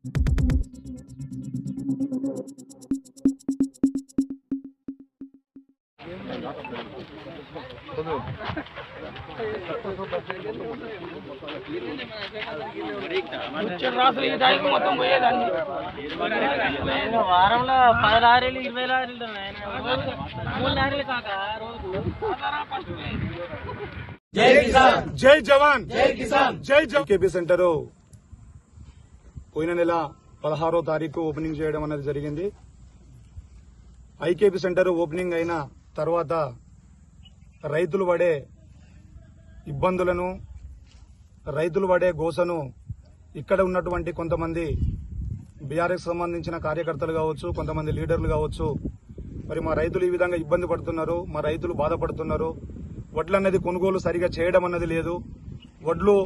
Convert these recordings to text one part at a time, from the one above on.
వారంలో 10 లారీలు 20 లారీలు 3 లారీలు కాక రోజు. జై కిసాన్, జై జవాన్, జై కిసాన్, జై జవాన్. కేపీ సెంటర్ పోయిన నెల 16వ తారీఖు ఓపెనింగ్ చేయడం అనేది జరిగింది. ఐకేపీ సెంటర్ ఓపెనింగ్ అయిన తర్వాత రైతులు పడే ఇబ్బందులను, రైతులు పడే గోసను ఇక్కడ ఉన్నటువంటి కొంతమంది బీఆర్ఎస్ సంబంధించిన కార్యకర్తలు కావచ్చు, కొంతమంది లీడర్లు కావచ్చు, మరి మా రైతులు ఈ విధంగా ఇబ్బంది పడుతున్నారు, మా రైతులు బాధపడుతున్నారు, వడ్లు అన్నది కొనుగోలు సరిగా చేయడం అన్నది లేదు, వడ్లు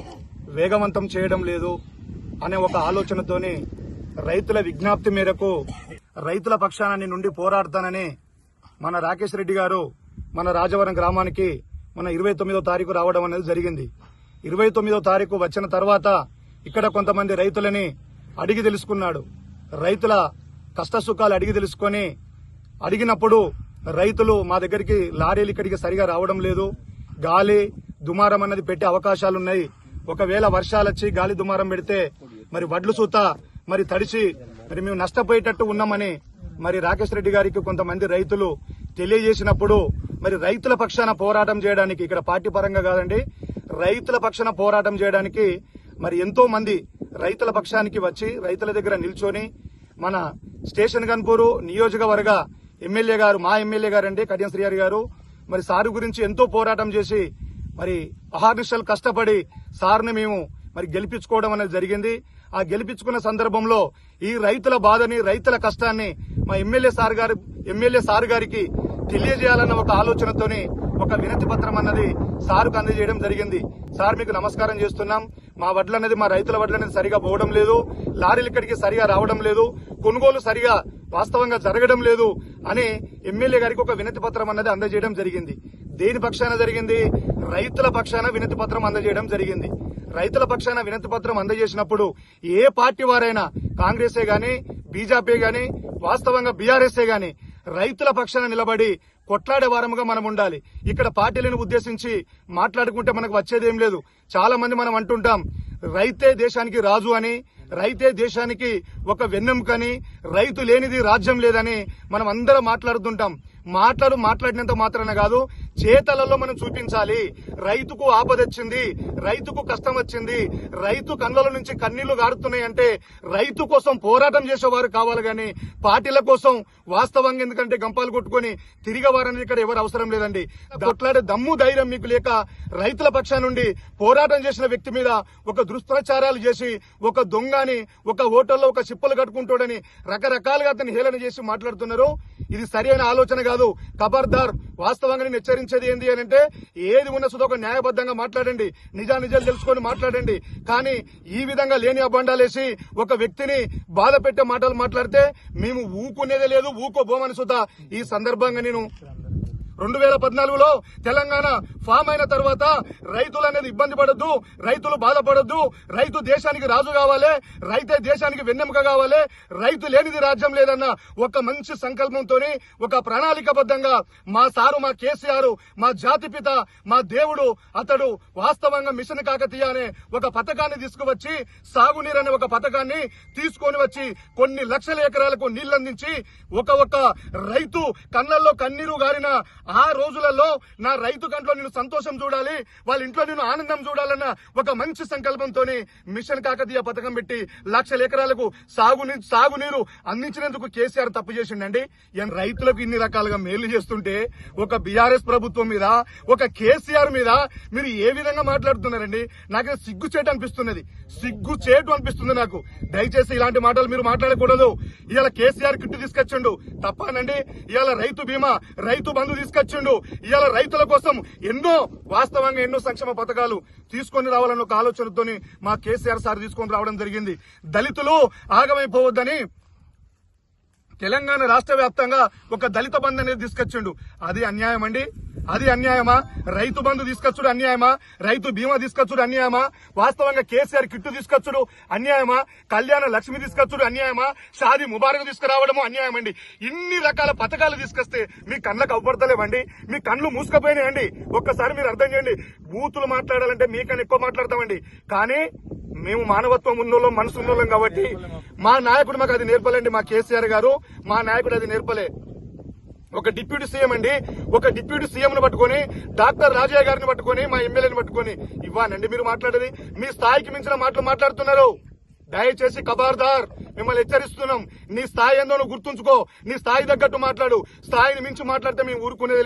వేగవంతం చేయడం లేదు అనే ఒక ఆలోచనతోని రైతుల విజ్ఞప్తి మేరకు రైతుల పక్షాన నుండి పోరాడతానని మన రాకేష్ రెడ్డి గారు మన రాజవరం గ్రామానికి మన 29వ తారీఖు రావడం అనేది జరిగింది. 29వ తారీఖు వచ్చిన తర్వాత ఇక్కడ కొంతమంది రైతులని అడిగి తెలుసుకున్నాడు. రైతుల కష్టసుఖాలు అడిగి తెలుసుకొని అడిగినప్పుడు రైతులు మా దగ్గరికి లారీలు ఇక్కడికి సరిగా రావడం లేదు, గాలి దుమారం అన్నది పెట్టే అవకాశాలున్నాయి, ఒకవేళ వర్షాలు వచ్చి గాలి దుమారం పెడితే మరి వడ్లు సూత మరి తడిచి మరి మేము నష్టపోయేటట్టు ఉన్నామని మరి రాకేష్ రెడ్డి గారికి కొంతమంది రైతులు తెలియజేసినప్పుడు మరి రైతుల పక్షాన పోరాటం చేయడానికి, ఇక్కడ పార్టీ పరంగా కాదండి, రైతుల పక్షాన పోరాటం చేయడానికి మరి ఎంతో మంది రైతుల పక్షానికి వచ్చి రైతుల దగ్గర నిల్చొని మన స్టేషన్ గన్పూరు నియోజకవర్గ ఎమ్మెల్యే గారు, మా ఎమ్మెల్యే గారండి కడియం శ్రీహరి గారు, మరి సారు గురించి ఎంతో పోరాటం చేసి మరి అహర్నిశలు కష్టపడి సార్ని మేము మరి గెలిపించుకోవడం అనేది జరిగింది. ఆ గెలిపించుకున్న సందర్భంలో ఈ రైతుల బాధని, రైతుల కష్టాన్ని మా ఎమ్మెల్యే సార్ గారికి తెలియజేయాలన్న ఒక ఆలోచనతోని ఒక వినతి పత్రం అన్నది సార్కు అందజేయడం జరిగింది. సార్ మీకు నమస్కారం చేస్తున్నాం, మా వడ్లు అనేది, మా రైతుల వడ్లు అనేది సరిగా పోవడం లేదు, లారీలు ఇక్కడికి సరిగా రావడం లేదు, కొనుగోలు సరిగా వాస్తవంగా జరగడం లేదు అని ఎమ్మెల్యే గారికి ఒక వినతి పత్రం అన్నది అందజేయడం జరిగింది. దేని పక్షాన జరిగింది? రైతుల పక్షాన వినతి పత్రం అందజేయడం జరిగింది. రైతుల పక్షాన వినతి పత్రం అందజేసినప్పుడు ఏ పార్టీ వారైనా, కాంగ్రెసే గాని, బీజేపీ గాని, వాస్తవంగా బీఆర్ఎస్ఏ గాని రైతుల పక్షాన నిలబడి కొట్లాడే వారముగా మనం ఉండాలి. ఇక్కడ పార్టీలను ఉద్దేశించి మాట్లాడుకుంటే మనకు వచ్చేదేం లేదు. చాలా మంది మనం అంటుంటాం రైతే దేశానికి రాజు అని, రైతే దేశానికి ఒక వెన్నెముకని, రైతు లేనిది రాజ్యం లేదని మనం అందరం మాట్లాడుతుంటాం. మాట్లాడినంత మాత్రాన కాదు, చేతలలో మనం చూపించాలి. రైతుకు ఆపదొచ్చింది, రైతుకు కష్టం వచ్చింది, రైతు కళ్ళల నుంచి కన్నీళ్లు గారుతున్నాయంటే రైతు కోసం పోరాటం చేసేవారు కావాలి గాని పార్టీల కోసం వాస్తవంగా ఎందుకంటే గంపాలు కొట్టుకుని తిరిగేవారని ఇక్కడ ఎవరు అవసరం లేదండి. కొట్లాడే దమ్ము ధైర్యం మీకు లేక రైతుల పక్షా నుండి పోరాటం చేసిన వ్యక్తి మీద ఒక దుష్ప్రచారాలు చేసి, ఒక దొంగని, ఒక హోటల్లో ఒక చిప్పలు కట్టుకుంటాడని రకరకాలుగా అతన్ని హేళన చేసి మాట్లాడుతున్నారు. ఇది సరైన ఆలోచన కాదు. ఖబర్దార్, వాస్తవంగా నేను హెచ్చరించేది ఏంది అని అంటే, ఏది ఉన్న సుధా ఒక న్యాయబద్ధంగా మాట్లాడండి, నిజాలు తెలుసుకొని మాట్లాడండి. కానీ ఈ విధంగా లేని అబండాలేసి ఒక వ్యక్తిని బాధ పెట్టే మాటలు మాట్లాడితే మేము ఊకునేదే లేదు, ఊకోబోమని సుధా ఈ సందర్భంగా నేను 2014లో తెలంగాణ ఫామ్ అయిన తర్వాత రైతులు అనేది ఇబ్బంది పడద్దు, రైతులు బాధపడద్దు, రైతు దేశానికి రాజు కావాలి, రైతే దేశానికి వెన్నెముక కావాలి, రైతు లేనిది రాజ్యం లేదన్న ఒక మంచి సంకల్పంతో ఒక ప్రణాళికబద్ధంగా మా సారు, మా కేసీఆర్, మా జాతిపిత, మా దేవుడు, అతడు వాస్తవంగా మిషన్ కాకతీయ అనే ఒక పథకాన్ని తీసుకువచ్చి, సాగునీరు అనే ఒక పథకాన్ని తీసుకొని వచ్చి కొన్ని లక్షల ఎకరాలకు నీళ్లందించి ఒక రైతు కళ్ళల్లో కన్నీరు గారిన ఆ రోజులలో నా రైతు కంట్లో నేను సంతోషం చూడాలి, వాళ్ళ ఇంట్లో నేను ఆనందం చూడాలన్న ఒక మంచి సంకల్పంతో మిషన్ కాకతీయ పథకం పెట్టి లక్షల ఎకరాలకు సాగునీరు అందించినందుకు కేసీఆర్ తప్పు చేసిండండి. రైతులకు ఇన్ని రకాలుగా మేలు చేస్తుంటే ఒక బీఆర్ఎస్ ప్రభుత్వం మీద, ఒక కేసీఆర్ మీద మీరు ఏ విధంగా మాట్లాడుతున్నారండి? నాకు సిగ్గుచేటు అనిపిస్తుంది నాకు. దయచేసి ఇలాంటి మాటలు మీరు మాట్లాడకూడదు. ఇవాళ కేసీఆర్ కిట్టు తీసుకొచ్చిండు తప్పనండి, ఇవాళ రైతు బీమా, రైతు బంధు తీసుకొచ్చిండు, ఇవాళ రైతుల కోసం వాస్తవంగా ఎన్నో సంక్షేమ పథకాలు తీసుకొని రావాలన్న ఒక ఆలోచనతో మా కేసీఆర్ సార్ తీసుకొని రావడం జరిగింది. దళితులు ఆగమైపోవద్దని తెలంగాణ రాష్ట్ర వ్యాప్తంగా ఒక దళిత బంధు అనేది తీసుకొచ్చిండు. అది అన్యాయం అండి. అది అన్యాయమా? రైతు బంధు తీసుకొచ్చుడు అన్యాయమా? రైతు బీమా తీసుకొచ్చుడు అన్యాయమా? వాస్తవంగా కేసీఆర్ కిట్టు తీసుకొచ్చుడు అన్యాయమా? కళ్యాణ లక్ష్మి తీసుకొచ్చుడు అన్యాయమా? షాదీ ముబారక్ తీసుకురావడము అన్యాయమండి. ఇన్ని రకాల పథకాలు తీసుకొస్తే మీ కళ్ళకు అవ్వడతలేవండి, మీ కళ్ళు మూసుకపోయినాయండి. ఒక్కసారి మీరు అర్థం చేయండి. బూతులు మాట్లాడాలంటే మీకన్నా ఎక్కువ మాట్లాడతామండి. కానీ మేము మానవత్వం ఉన్నోళ్ళం, మనసు ఉన్నోళ్ళం కాబట్టి మా నాయకుడు మాకు అది నేర్పలేండి. మా కేసీఆర్ గారు మా నాయకుడు అది నేర్పలే. ఒక డిప్యూటీ సీఎం అండి, ఒక డిప్యూటీ సీఎం ను పట్టుకొని, డాక్టర్ రాజయ్య గారిని పట్టుకొని, మా ఎమ్మెల్యేని పట్టుకొని ఇవ్వానండి మీరు మాట్లాడేది? మీ స్థాయికి మించిన మాటలు మాట్లాడుతున్నారు. దయచేసి ఖబర్దార్, మిమ్మల్ని హెచ్చరిస్తున్నాం. నీ స్థాయి ఏందో నువ్వు గుర్తుంచుకో. నీ స్థాయి తగ్గట్టు మాట్లాడు. స్థాయిని మించి మాట్లాడితే మేము ఊరుకునేది లేదు.